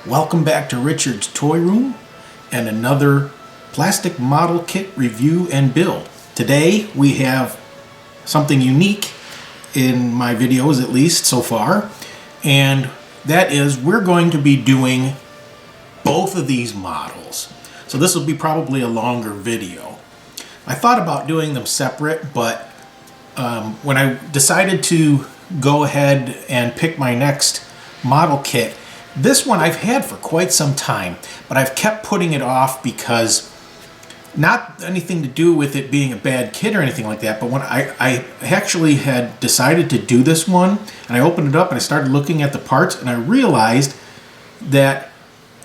Welcome back to Richard's Toy Room and another plastic model kit review and build. Today we have something unique in my videos, at least so far, and that is we're going to be doing both of these models. So this will be probably a longer video. I thought about doing them separate, but when I decided to go ahead and pick my next model kit, this one I've had for quite some time, but I've kept putting it off because not anything to do with it being a bad kit or anything like that, but when I actually had decided to do this one, and I opened it up and I started looking at the parts, and I realized that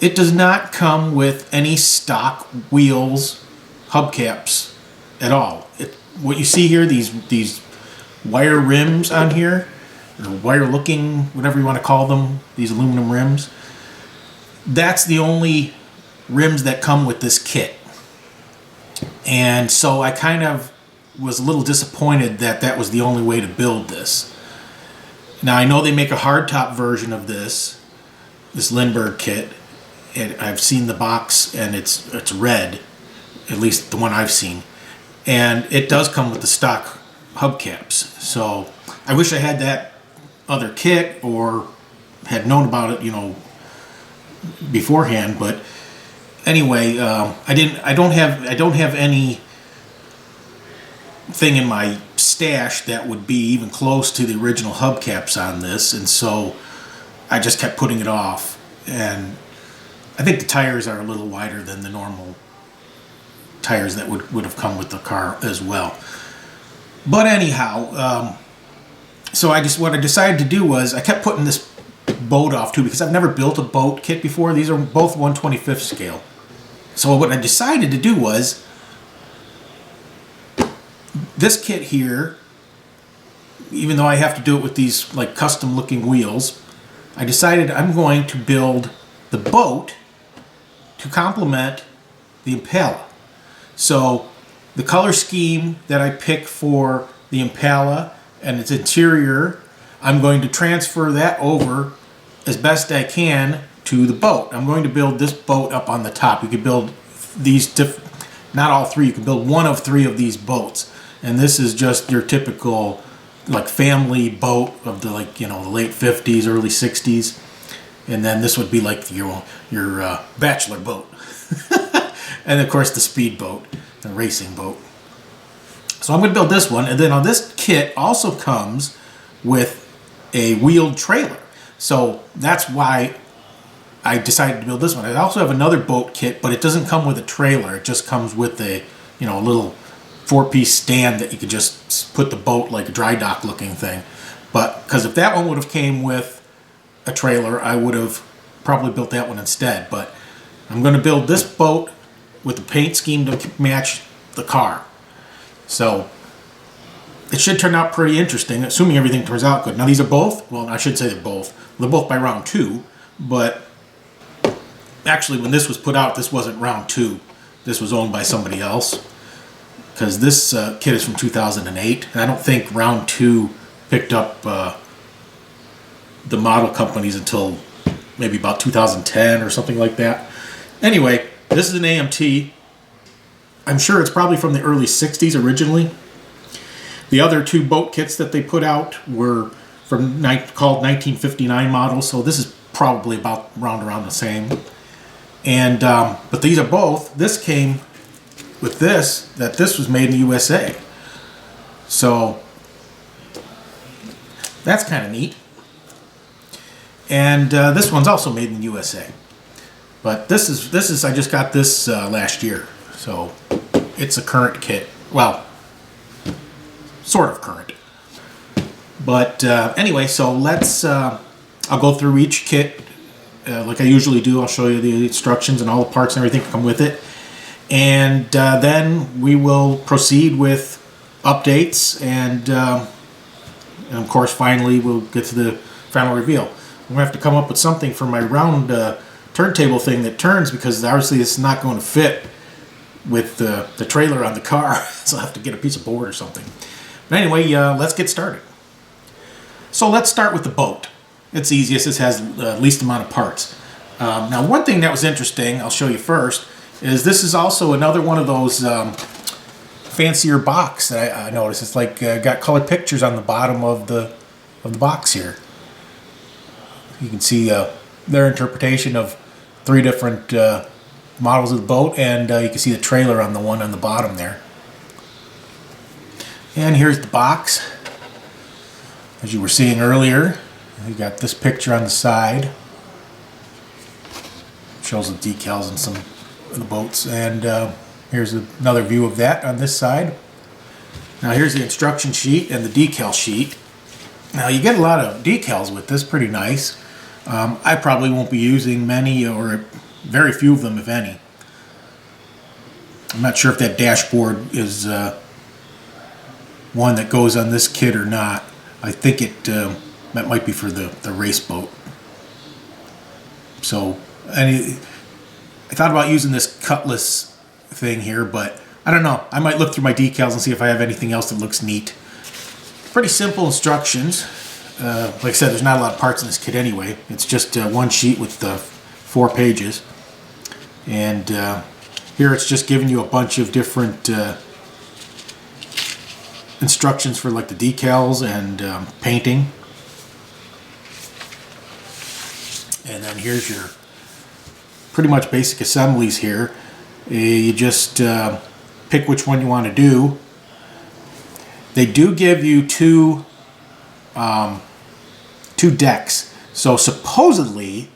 it does not come with any stock wheels, hubcaps at all. What you see here, these wire rims on here, or wire looking, whatever you want to call them, these aluminum rims, that's the only rims that come with this kit. And so I kind of was a little disappointed that that was the only way to build this. Now I know they make a hardtop version of this Lindbergh kit, and I've seen the box and it's red, at least the one I've seen, and it does come with the stock hubcaps. So I wish I had that other kit or had known about it, beforehand. But anyway, I don't have any thing in my stash that would be even close to the original hubcaps on this, and so I just kept putting it off. And I think the tires are a little wider than the normal tires that would have come with the car as well. But anyhow, so what I decided to do was I kept putting this boat off too, because I've never built a boat kit before. These are both 1/25th scale. So what I decided to do was this kit here, even though I have to do it with these like custom looking wheels, I decided I'm going to build the boat to complement the Impala. So the color scheme that I pick for the Impala and its interior, I'm going to transfer that over as best I can to the boat. I'm going to build this boat up on the top. You could build these, not all three, you can build one of three of these boats. And this is just your typical like family boat of the the late 50s, early 60s. And then this would be like your bachelor boat. And of course the speed boat, the racing boat. So I'm going to build this one, and then on this kit also comes with a wheeled trailer. So that's why I decided to build this one. I also have another boat kit, but it doesn't come with a trailer. It just comes with a little 4-piece stand that you could just put the boat, like a dry dock looking thing. But because if that one would have came with a trailer, I would have probably built that one instead. But I'm going to build this boat with the paint scheme to match the car. So it should turn out pretty interesting, assuming everything turns out good. Now these are both, well, I should say they're both by round 2, but actually when this was put out, this wasn't round 2. This was owned by somebody else, because this kit is from 2008, and I don't think round 2 picked up the model companies until maybe about 2010 or something like that. Anyway, this is an AMT. I'm sure it's probably from the early 60s originally. The other 2 boat kits that they put out were called 1959 models, so this is probably about around the same. And but these are both. This came with this was made in the USA. So that's kind of neat. And this one's also made in the USA. But this is I just got this last year. So it's a current kit. Well, sort of current. But anyway, so let's, I'll go through each kit like I usually do. I'll show you the instructions and all the parts and everything that come with it. And then we will proceed with updates, and of course finally we'll get to the final reveal. I'm going to have to come up with something for my round turntable thing that turns, because obviously it's not going to fit with the trailer on the car. So I'll have to get a piece of board or something. But anyway, let's get started. So let's start with the boat. It's easiest. It has the least amount of parts. Now, one thing that was interesting, I'll show you first, is this is also another one of those fancier box that I noticed. It's like got colored pictures on the bottom of the box here. You can see their interpretation of 3 different models of the boat, and you can see the trailer on the one on the bottom there. And here's the box. As you were seeing earlier, you got this picture on the side. Shows the decals and some of the boats, and here's another view of that on this side. Now here's the instruction sheet and the decal sheet. Now you get a lot of decals with this, pretty nice. I probably won't be using many, or very few of them, if any. I'm not sure if that dashboard is one that goes on this kit or not. I think that might be for the race boat. So I thought about using this Cutlass thing here, but I don't know. I might look through my decals and see if I have anything else that looks neat. Pretty simple instructions. Like I said, there's not a lot of parts in this kit anyway. It's just one sheet with 4 pages. And here it's just giving you a bunch of different instructions for like the decals and painting. And then here's your pretty much basic assemblies here. You just pick which one you want to do. They do give you two decks. So supposedly,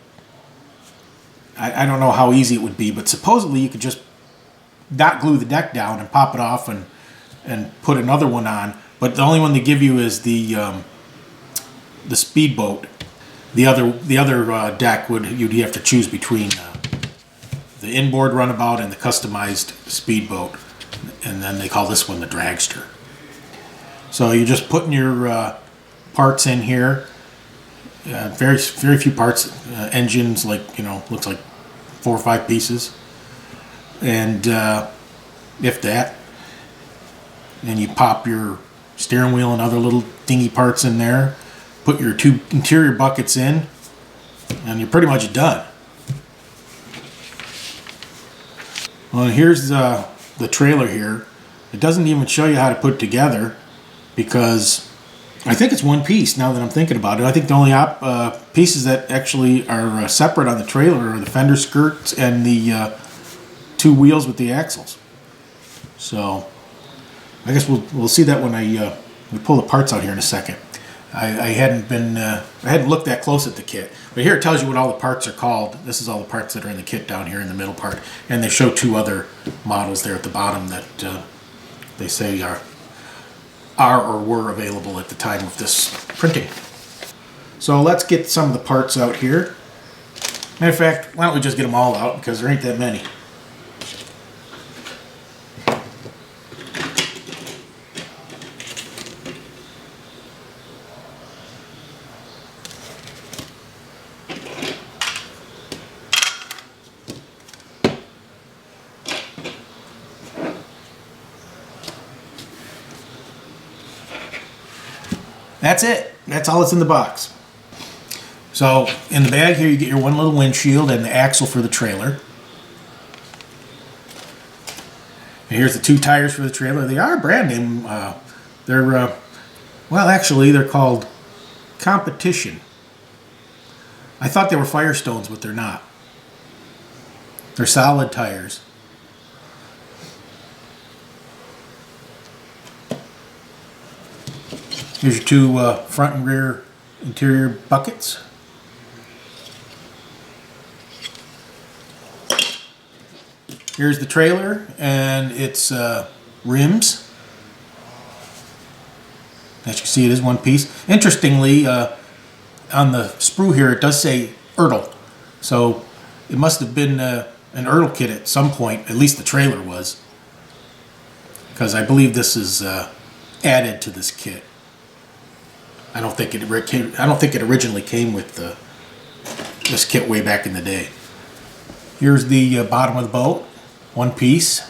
I don't know how easy it would be, but supposedly you could just not glue the deck down and pop it off and put another one on. But the only one they give you is the speedboat. The other deck you'd have to choose between the inboard runabout and the customized speedboat, and then they call this one the dragster. So you're just putting your parts in here. Very few parts. Engines, like, looks like 4 or 5 pieces, and if that. Then you pop your steering wheel and other little dingy parts in there. Put your 2 interior buckets in, and you're pretty much done. Well, here's the trailer here. It doesn't even show you how to put it together, because I think it's one piece now that I'm thinking about it. I think the only pieces that actually are separate on the trailer are the fender skirts and the 2 wheels with the axles. So I guess we'll see that when we pull the parts out here in a second. I hadn't looked that close at the kit, but here it tells you what all the parts are called. This is all the parts that are in the kit down here in the middle part, and they show 2 other models there at the bottom that they say are or were available at the time of this printing. So let's get some of the parts out here. Matter of fact, why don't we just get them all out, because there ain't that many. That's it. That's all that's in the box. So in the bag here you get your one little windshield and the axle for the trailer. And here's the 2 tires for the trailer. They are brand name. They're actually they're called Competition. I thought they were Firestones, but they're not. They're solid tires. Here's your 2 front and rear interior buckets. Here's the trailer and its rims. As you can see, it is one piece. Interestingly, on the sprue here, it does say Ertl. So it must have been an Ertl kit at some point. At least the trailer was, because I believe this is added to this kit. I don't think it originally came with this kit way back in the day. Here's the bottom of the boat, one piece.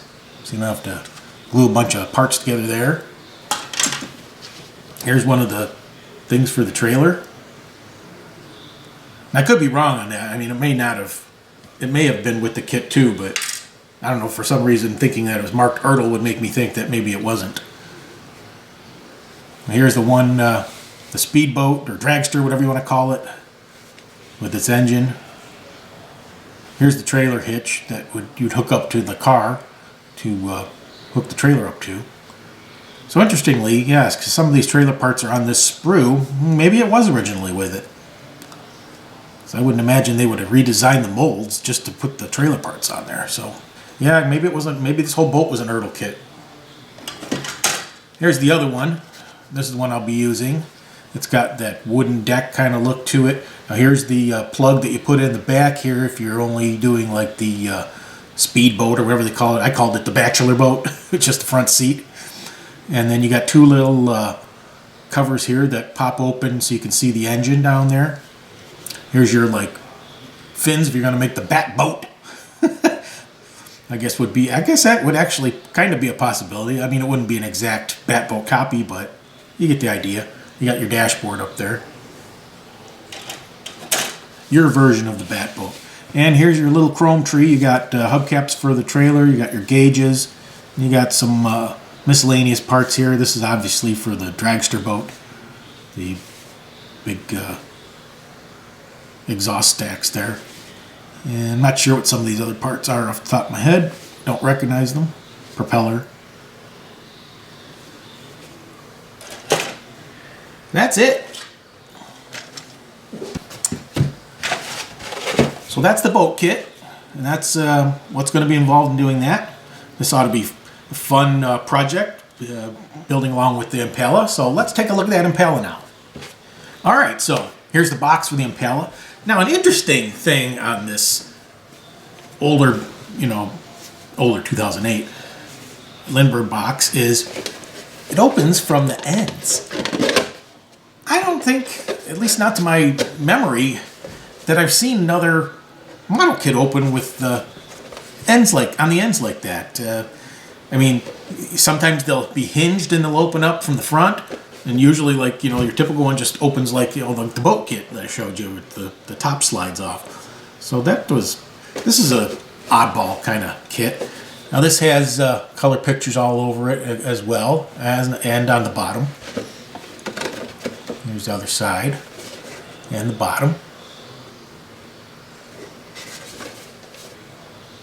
So you don't have to glue a bunch of parts together there. Here's one of the things for the trailer. And I could be wrong on that. I mean, it may not have it may have been with the kit too, but I don't know, for some reason thinking that it was marked Ertl would make me think that maybe it wasn't. Here's the one, the speedboat or dragster, whatever you want to call it, with its engine. Here's the trailer hitch that you'd hook up to the car to hook the trailer up to. So interestingly, yes, because some of these trailer parts are on this sprue, maybe it was originally with it. So I wouldn't imagine they would have redesigned the molds just to put the trailer parts on there. So yeah, maybe it wasn't. Maybe this whole boat was an Ertl kit. Here's the other one. This is the one I'll be using. It's got that wooden deck kind of look to it. Now here's the plug that you put in the back here if you're only doing like the speedboat or whatever they call it. I called it the bachelor boat, just the front seat. And then you got two little covers here that pop open so you can see the engine down there. Here's your like fins if you're going to make the bat boat. I guess that would actually kind of be a possibility. I mean, it wouldn't be an exact bat boat copy, but you get the idea. You got your dashboard up there. Your version of the bat boat. And here's your little chrome tree. You got hubcaps for the trailer. You got your gauges. You got some miscellaneous parts here. This is obviously for the dragster boat. The big exhaust stacks there. And I'm not sure what some of these other parts are off the top of my head. Don't recognize them. Propeller. That's it. So that's the boat kit. And that's what's going to be involved in doing that. This ought to be a fun project, building along with the Impala. So let's take a look at that Impala now. All right, so here's the box for the Impala. Now, an interesting thing on this older 2008 Lindbergh box is it opens from the ends. I don't think, at least not to my memory, that I've seen another model kit open with the ends on the ends like that. I mean, sometimes they'll be hinged and they'll open up from the front. And usually, like, your typical one just opens like, the boat kit that I showed you with the top slides off. So this is a oddball kind of kit. Now this has color pictures all over it as well, and on the bottom. Here's the other side and the bottom.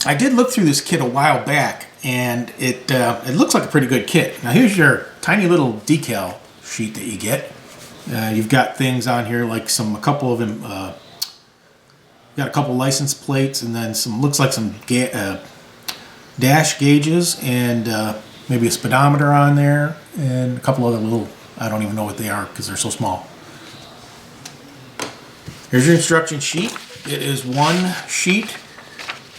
I did look through this kit a while back, and it looks like a pretty good kit. Now here's your tiny little decal sheet that you get. You've got things on here like a couple of them. Got a couple license plates, and then looks like some dash gauges, and maybe a speedometer on there, and a couple other little. I don't even know what they are because they're so small. Here's your instruction sheet. It is one sheet.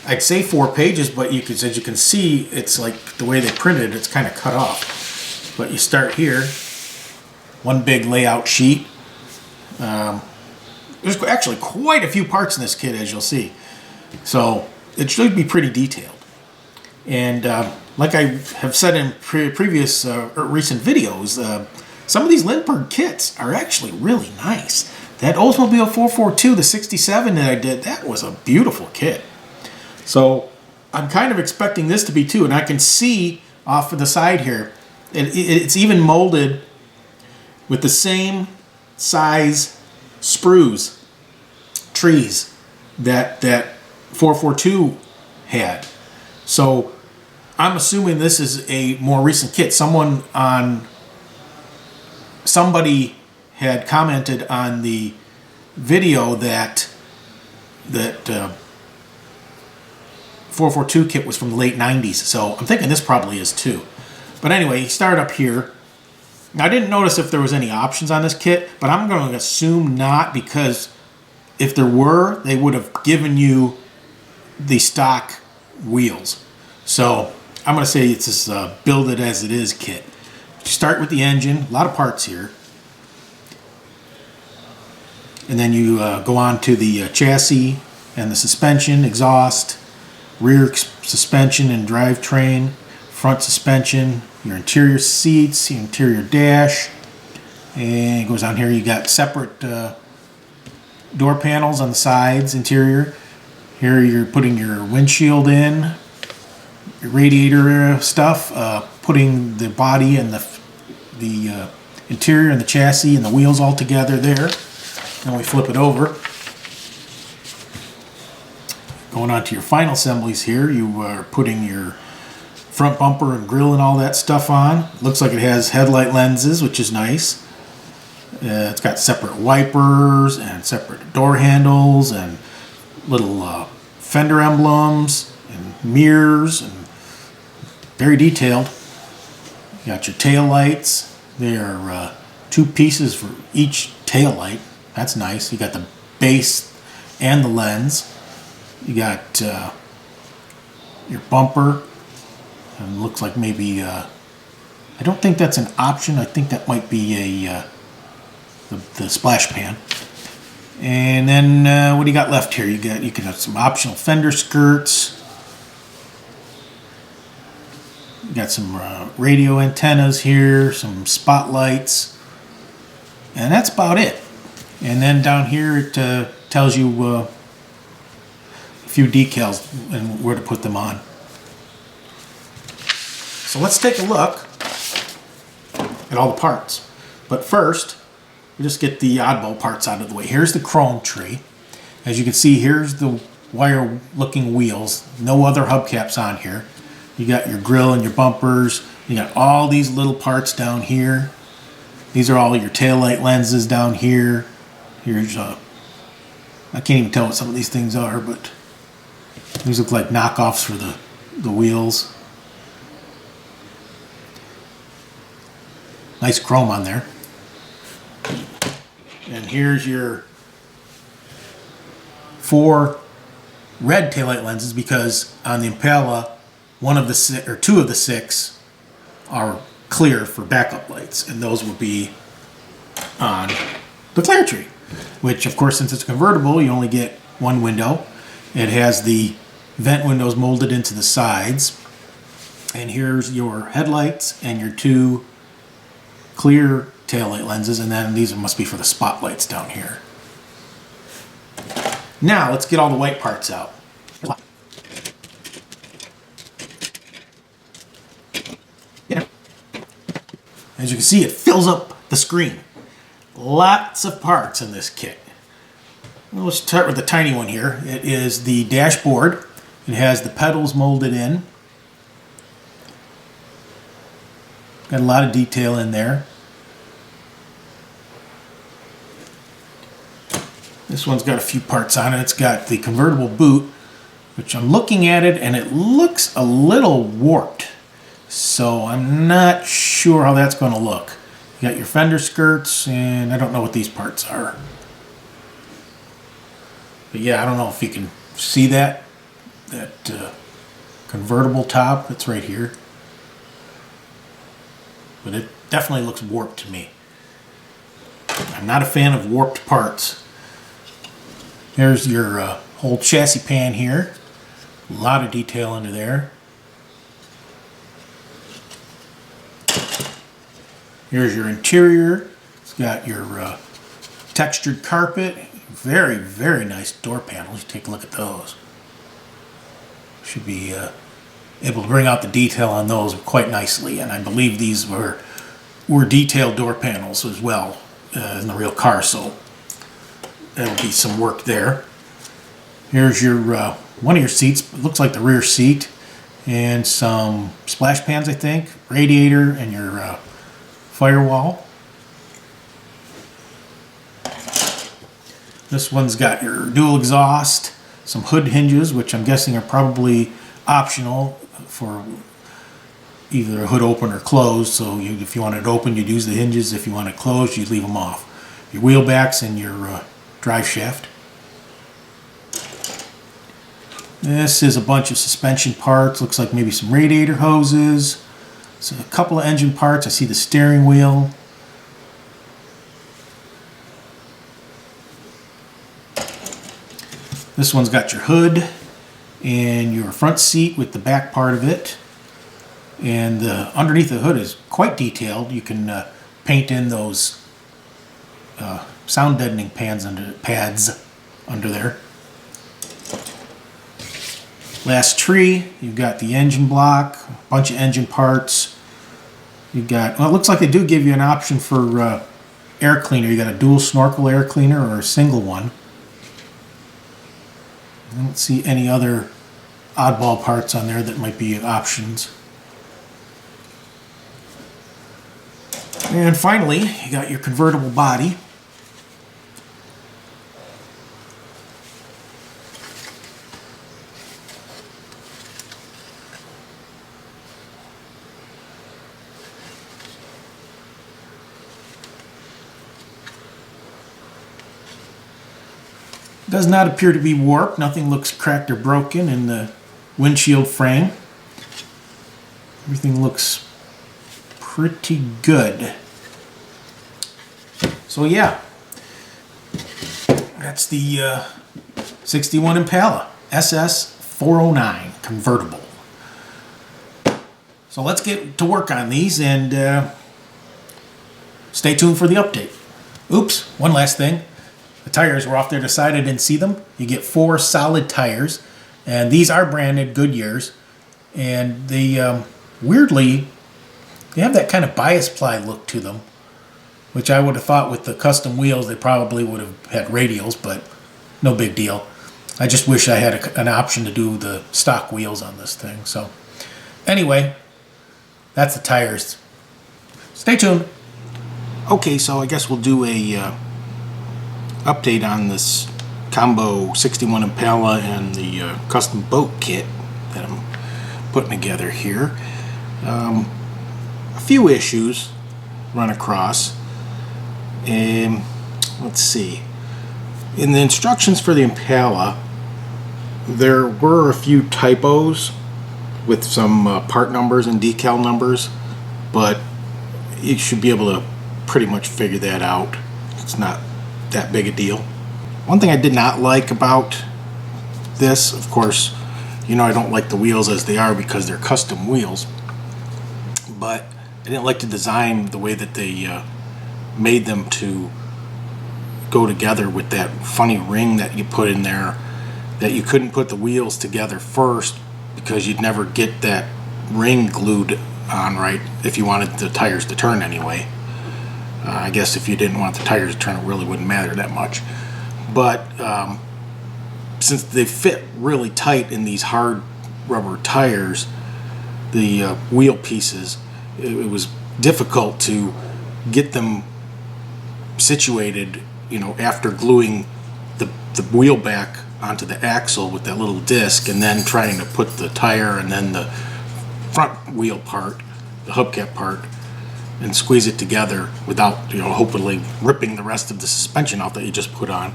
I'd say 4 pages, but as you can see, it's like the way they printed it, it's kind of cut off. But you start here, one big layout sheet. There's actually quite a few parts in this kit, as you'll see. So it should be pretty detailed. And like I have said in previous recent videos, some of these Lindbergh kits are actually really nice. That Oldsmobile 442, the 67 that I did, that was a beautiful kit. So I'm kind of expecting this to be too, and I can see off of the side here, it's even molded with the same size sprues, trees that 442 had. So I'm assuming this is a more recent kit. Somebody had commented on the video that 442 kit was from the late 90s, so I'm thinking this probably is too. But anyway, you start up here. Now, I didn't notice if there was any options on this kit, but I'm going to assume not, because if there were, they would have given you the stock wheels. So I'm going to say it's this build it as it is kit. You start with the engine, a lot of parts here. And then you go on to the chassis and the suspension, exhaust, rear suspension and drivetrain, front suspension, your interior seats, your interior dash, and it goes on here. You got separate door panels on the sides, interior, Here you're putting your windshield in, your radiator stuff, putting the body and the interior and the chassis and the wheels all together there. Then we flip it over. Going on to your final assemblies here, you are putting your front bumper and grille and all that stuff on. Looks like it has headlight lenses, which is nice. It's got separate wipers and separate door handles and little fender emblems and mirrors, and very detailed. You got your tail lights. There are 2 pieces for each tail light. That's nice. You got the base and the lens. You got your bumper, and looks like maybe I don't think that's an option. I think that might be the splash pan. And then what do you got left here? You can have some optional fender skirts. You got some radio antennas here, some spotlights, and that's about it. And then down here it tells you few decals and where to put them on. So let's take a look at all the parts. But first, we just get the oddball parts out of the way. Here's the chrome tree. As you can see, here's the wire looking wheels. No other hubcaps on here. You got your grill and your bumpers. You got all these little parts down here. These are all your taillight lenses down here. Here's I can't even tell what some of these things are, but these look like knockoffs for the wheels. Nice chrome on there. And here's your 4 red taillight lenses, because on the Impala, 2 of the 6 are clear for backup lights, and those will be on the clear tree, which of course, since it's convertible, you only get 1 window. It has the vent windows molded into the sides, and here's your headlights and your 2 clear taillight lenses, and then these must be for the spotlights down here. Now let's get all the white parts out. As you can see, it fills up the screen. Lots of parts in this kit. Well, let's start with the tiny one here. It is the dashboard. It has the pedals molded in. Got a lot of detail in there. This one's got a few parts on it. It's got the convertible boot, which I'm looking at it and it looks a little warped. So I'm not sure how that's going to look. You got your fender skirts, and I don't know what these parts are. But yeah, I don't know if you can see that convertible top. It's right here. But it definitely looks warped to me. I'm not a fan of warped parts. There's your whole chassis pan here. A lot of detail under there. Here's your interior. It's got your textured carpet. Very, very nice door panels. Take a look at those. Should be able to bring out the detail on those quite nicely. And I believe these were detailed door panels as well in the real car. So there'll be some work there. Here's your one of your seats. It looks like the rear seat. And some splash pans, I think. Radiator and your firewall. This one's got your dual exhaust, some hood hinges, which I'm guessing are probably optional for either a hood open or closed. So if you want it open, you'd use the hinges. If you want it closed, you'd leave them off. Your wheel backs and your drive shaft. This is a bunch of suspension parts. Looks like maybe some radiator hoses. So a couple of engine parts. I see the steering wheel. This one's got your hood and your front seat with the back part of it. And underneath the hood is quite detailed. You can paint in those sound deadening pads under there. Last tree, you've got the engine block, a bunch of engine parts. You've got, well, it looks like they do give you an option for air cleaner. You got a dual snorkel air cleaner or a single one. I don't see any other oddball parts on there that might be options. And finally, you got your convertible body. Does not appear to be warped. Nothing looks cracked or broken in the windshield frame. Everything looks pretty good. So yeah, that's the 61 Impala SS 409 convertible. So let's get to work on these and stay tuned for the update. Oops, one last thing. The tires were off there to the side. I didn't see them. You get 4 solid tires, and these are branded Goodyears, and they weirdly, they have that kind of bias ply look to them, which I would have thought with the custom wheels they probably would have had radials, but no big deal. I just wish I had an option to do the stock wheels on this thing. So anyway, that's the tires. Stay tuned. Okay, so I guess we'll do a update on this combo 61 Impala and the custom boat kit that I'm putting together here. A few issues run across. Let's see. In the instructions for the Impala, there were a few typos with some part numbers and decal numbers, but you should be able to pretty much figure that out. It's not that big a deal. One thing I did not like about this, of course, you know I don't like the wheels as they are because they're custom wheels, but I didn't like the design, the way that they made them to go together with that funny ring that you put in there, that you couldn't put the wheels together first because you'd never get that ring glued on right if you wanted the tires to turn anyway. I guess if you didn't want the tires to turn, it really wouldn't matter that much. But since they fit really tight in these hard rubber tires, the wheel pieces, it was difficult to get them situated, you know, after gluing the wheel back onto the axle with that little disc, and then trying to put the tire and then the front wheel part, the hubcap part, and squeeze it together without, you know, hopefully ripping the rest of the suspension off that you just put on.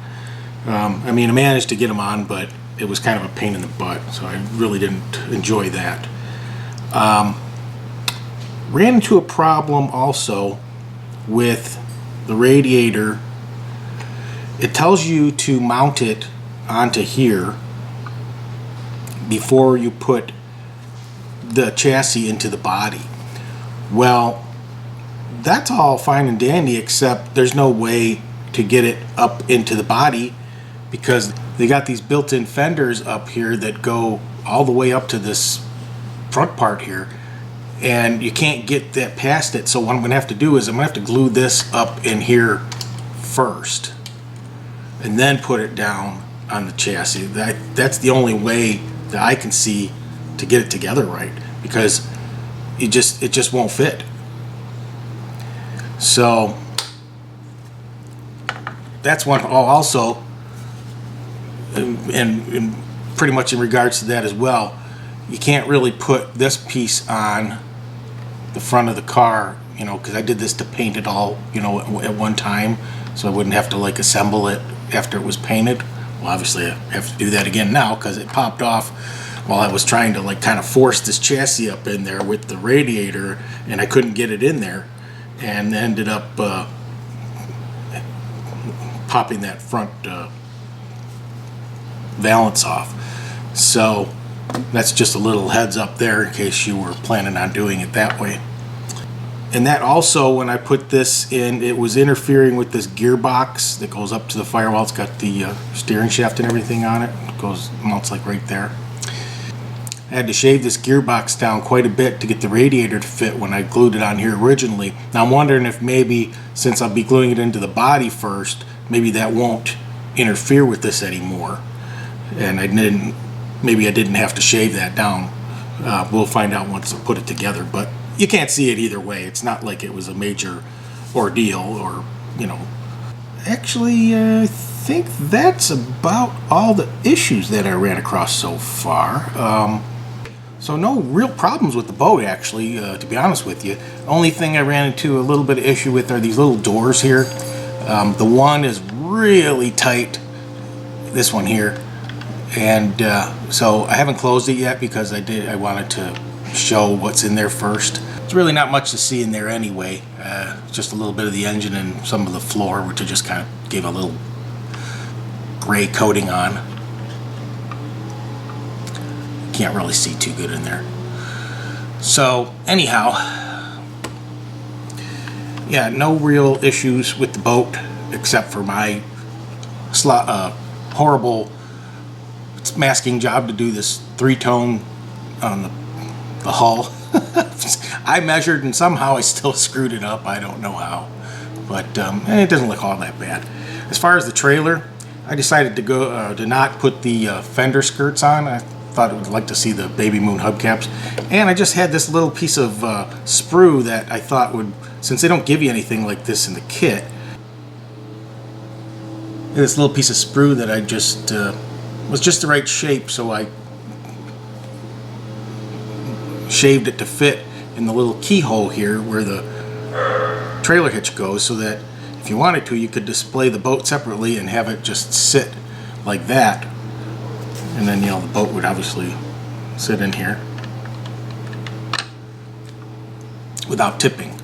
I mean, I managed to get them on, but it was kind of a pain in the butt, so I really didn't enjoy that. Ran into a problem also with the radiator. It tells you to mount it onto here before you put the chassis into the body. Well, that's all fine and dandy, except there's no way to get it up into the body because they got these built-in fenders up here that go all the way up to this front part here, and you can't get that past it. So what I'm going to have to do is I'm going to have to glue this up in here first and then put it down on the chassis. That's the only way that I can see to get it together right, because it just won't fit. So that's one. Also, and pretty much in regards to that as well, you can't really put this piece on the front of the car, you know, because I did this to paint it all, you know, at one time, so I wouldn't have to like assemble it after it was painted. Well, obviously I have to do that again now because it popped off while I was trying to like kind of force this chassis up in there with the radiator, and I couldn't get it in there, and ended up popping that front valance off. So that's just a little heads up there in case you were planning on doing it that way. And that also, when I put this in, it was interfering with this gearbox that goes up to the firewall. It's got the steering shaft and everything on it. It goes, mounts like right there. I had to shave this gearbox down quite a bit to get the radiator to fit when I glued it on here originally. Now I'm wondering if maybe, since I'll be gluing it into the body first, maybe that won't interfere with this anymore. And maybe I didn't have to shave that down. We'll find out once I put it together, but you can't see it either way. It's not like it was a major ordeal or, you know. Actually, I think that's about all the issues that I ran across so far. So no real problems with the boat, actually, to be honest with you. Only thing I ran into a little bit of issue with are these little doors here. The one is really tight, this one here, and so I haven't closed it yet because I wanted to show what's in there first. It's really not much to see in there anyway. Just a little bit of the engine and some of the floor, which I just kind of gave a little gray coating on. Can't really see too good in there. So anyhow, yeah, no real issues with the boat except for my horrible masking job to do this 3-tone on the hull. I measured and somehow I still screwed it up. I don't know how, but it doesn't look all that bad. As far as the trailer, I decided to go to not put the fender skirts on. I thought I would like to see the Baby Moon hubcaps, and I just had this little piece of sprue that I thought would, since they don't give you anything like this in the kit, this little piece of sprue that I just was just the right shape, so I shaved it to fit in the little keyhole here where the trailer hitch goes, so that if you wanted to, you could display the boat separately and have it just sit like that. And then, you know, the boat would obviously sit in here without tipping.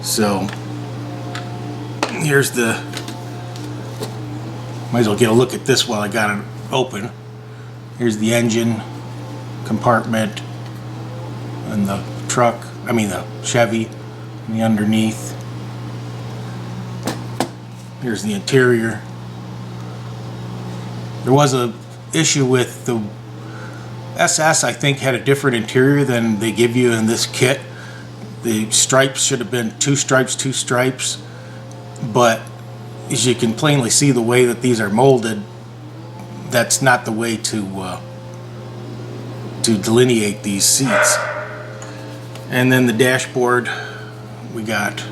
So here's the, might as well get a look at this while I got it open. Here's the engine compartment and the truck, the Chevy, and the underneath. Here's the interior. There was a issue with the SS, I think, had a different interior than they give you in this kit. The stripes should have been 2 stripes, but as you can plainly see the way that these are molded, that's not the way to delineate these seats. And then the dashboard, we got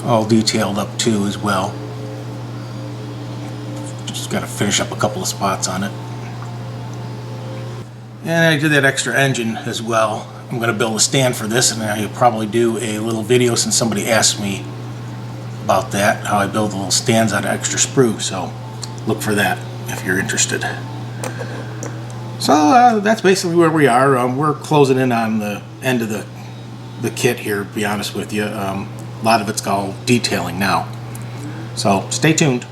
all detailed up too as well. Just got to finish up a couple of spots on it. And I did that extra engine as well. I'm going to build a stand for this, and I'll probably do a little video since somebody asked me about that, how I build the little stands out of extra sprue. So look for that if you're interested. So that's basically where we are. We're closing in on the end of the kit here, to be honest with you. A lot of it's all detailing now. So stay tuned.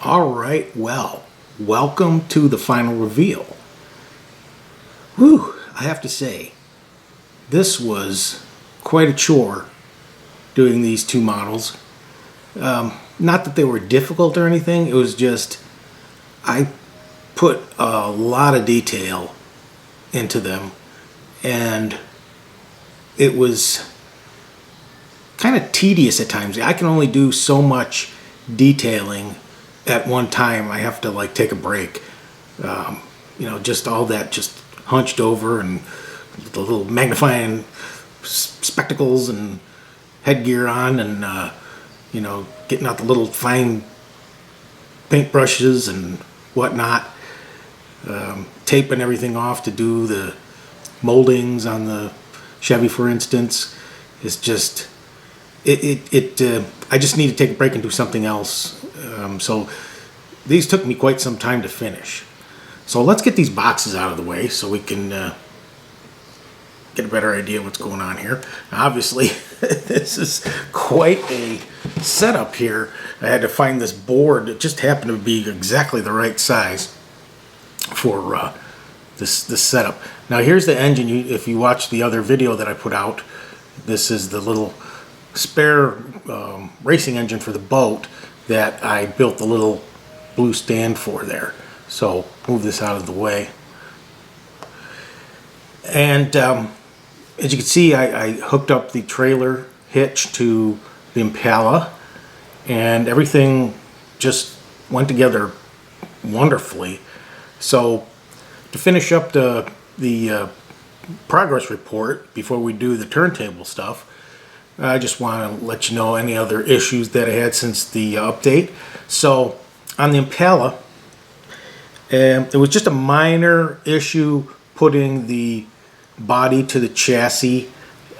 Alright, well, welcome to the final reveal. Whew, I have to say, this was quite a chore doing these 2 models. Not that they were difficult or anything, it was just I put a lot of detail into them, and it was kind of tedious at times. I can only do so much detailing at one time. I have to like take a break. Just all that just hunched over, and the little magnifying spectacles and headgear on, and getting out the little fine paintbrushes and whatnot, taping everything off to do the moldings on the Chevy, for instance. It's just I just need to take a break and do something else. So these took me quite some time to finish. So let's get these boxes out of the way so we can get a better idea of what's going on here. Obviously, this is quite a setup here. I had to find this board. It just happened to be exactly the right size for this setup. Now here's the engine. If you watch the other video that I put out, this is the little spare racing engine for the boat that I built the little blue stand for there. So move this out of the way And as you can see, I hooked up the trailer hitch to the Impala, and everything just went together wonderfully. So to finish up the progress report before we do the turntable stuff, I just want to let you know any other issues that I had since the update. So on the Impala, it was just a minor issue putting the body to the chassis.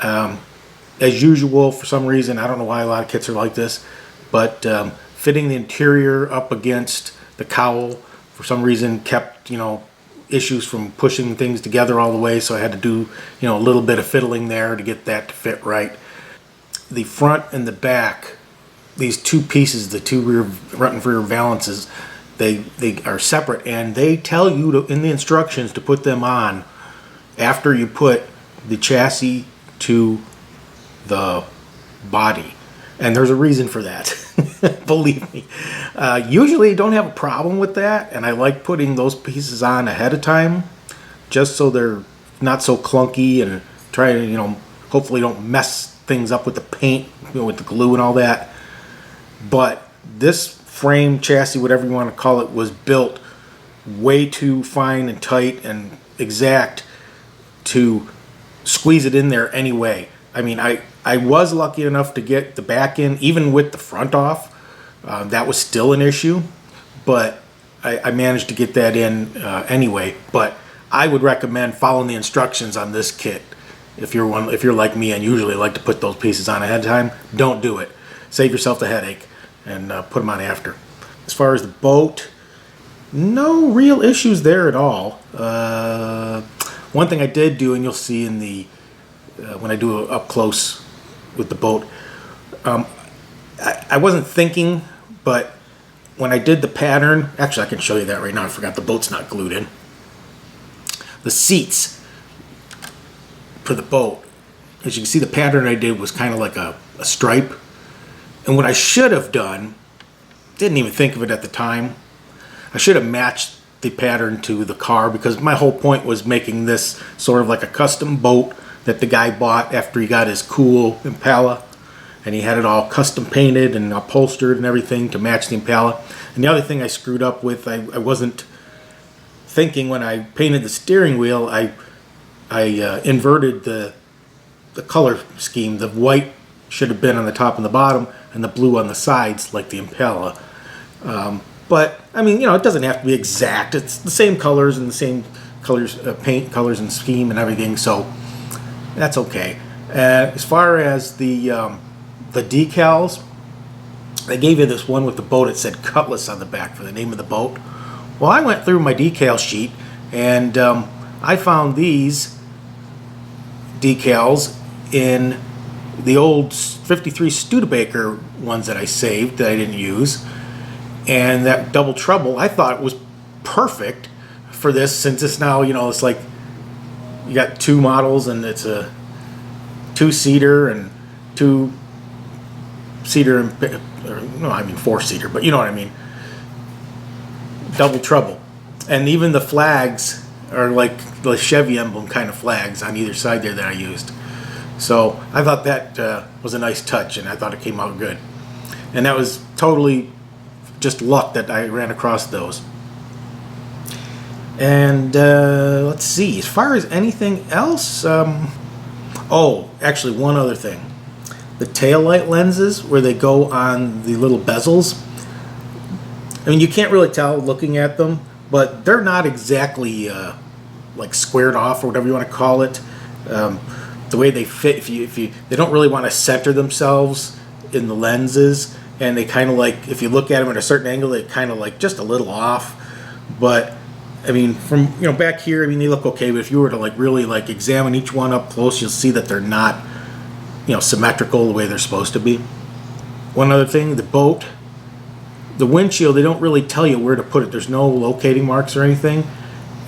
As usual, for some reason, I don't know why a lot of kits are like this, but fitting the interior up against the cowl for some reason kept, issues from pushing things together all the way, so I had to do, a little bit of fiddling there to get that to fit right. The front and the back, these two pieces, the two front and rear valances, they are separate, and they tell you in the instructions to put them on after you put the chassis to the body, and there's a reason for that. Believe me. Usually don't have a problem with that, and I like putting those pieces on ahead of time just so they're not so clunky, and try to hopefully don't mess things up with the paint, with the glue and all that. But this frame, chassis, whatever you want to call it, was built way too fine and tight and exact to squeeze it in there anyway. I mean, I was lucky enough to get the back in, even with the front off. That was still an issue, but I managed to get that in anyway. But I would recommend following the instructions on this kit. If you're like me and usually like to put those pieces on ahead of time, don't do it. Save yourself the headache and put them on after. As far as the boat, no real issues there at all. One thing I did do, and you'll see in the when I do up close with the boat, I wasn't thinking, but when I did the pattern, actually I can show you that right now. I forgot the boat's not glued in. The seats for the boat, as you can see, the pattern I did was kind of like a stripe. And what I should have done, didn't even think of it at the time, I should have matched the pattern to the car, because my whole point was making this sort of like a custom boat that the guy bought after he got his cool Impala, and he had it all custom painted and upholstered and everything to match the Impala. And the other thing I screwed up with, I wasn't thinking when I painted the steering wheel, I inverted the color scheme. The white should have been on the top and the bottom, and the blue on the sides like the Impala. But I mean, it doesn't have to be exact. It's the same colors and the same colors, paint colors and scheme and everything, so that's okay. As far as the decals, they gave you this one with the boat. It said Cutlass on the back for the name of the boat. Well, I went through my decal sheet, and I found these decals in the old 53 Studebaker ones that I saved that I didn't use. And that double trouble, I thought it was perfect for this, since it's now, it's like you got two models, and it's a two-seater and two-seater, four-seater, but you know what I mean. Double trouble. And even the flags are like the Chevy emblem kind of flags on either side there that I used. So I thought that was a nice touch, and I thought it came out good. And that was totally just luck that I ran across those. And let's see, as far as anything else, actually one other thing. The taillight lenses, where they go on the little bezels, I mean, you can't really tell looking at them, but they're not exactly like squared off, or whatever you want to call it. The way they fit, if you they don't really want to center themselves in the lenses, and they kind of like, if you look at them at a certain angle, they kind of like just a little off. But I mean, from back here, I mean, they look okay. But if you were to like really like examine each one up close, you'll see that they're not symmetrical the way they're supposed to be. One other thing, the boat, the windshield, they don't really tell you where to put it. There's no locating marks or anything.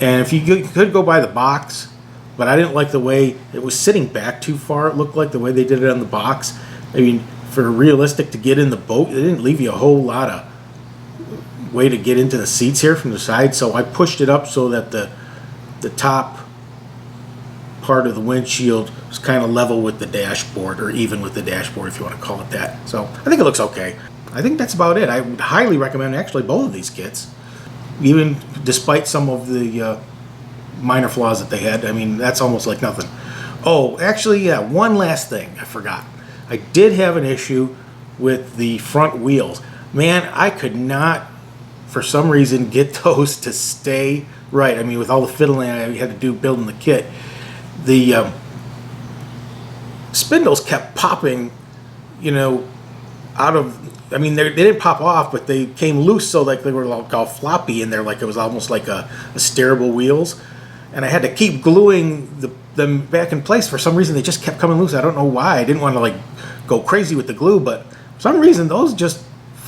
And if you could go by the box, but I didn't like the way it was sitting back too far. It looked like the way they did it on the box. I mean, for realistic to get in the boat, they didn't leave you a whole lot of way to get into the seats here from the side. So I pushed it up so that the top part of the windshield was kind of level with the dashboard, or even with the dashboard if you want to call it that. So I think it looks okay. I think that's about it. I would highly recommend actually both of these kits, even despite some of the minor flaws that they had. I mean, that's almost like nothing. Oh, actually, yeah, one last thing I forgot. I did have an issue with the front wheels. Man, I could not, for some reason, get those to stay right. I mean, with all the fiddling I had to do building the kit, the spindles kept popping, you know, out of, I mean, they didn't pop off, but they came loose, so like they were all floppy in there, like it was almost like a steerable wheels. And I had to keep gluing them back in place. For some reason, they just kept coming loose. I don't know why. I didn't want to like go crazy with the glue, but for some reason, those just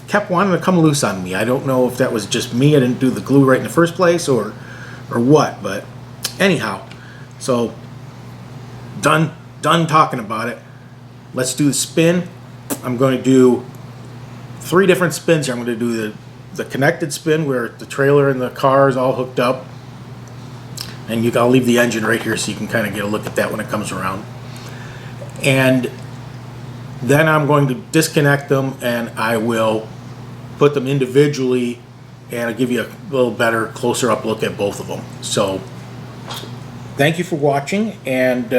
kept wanting to come loose on me. I don't know if that was just me. I didn't do the glue right in the first place, or what. But anyhow, so done talking about it. Let's do the spin. I'm going to do 3 different spins here. I'm going to do the connected spin where the trailer and the car is all hooked up. And I'll leave the engine right here so you can kind of get a look at that when it comes around. And then I'm going to disconnect them, and I will put them individually, and I'll give you a little better, closer up look at both of them. So thank you for watching, and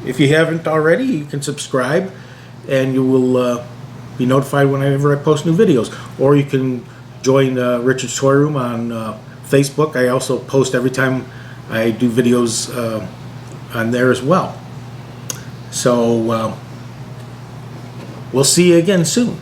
if you haven't already, you can subscribe, and you will be notified whenever I post new videos. Or you can join Richard's Toy Room on Facebook. I also post every time I do videos on there as well. So we'll see you again soon.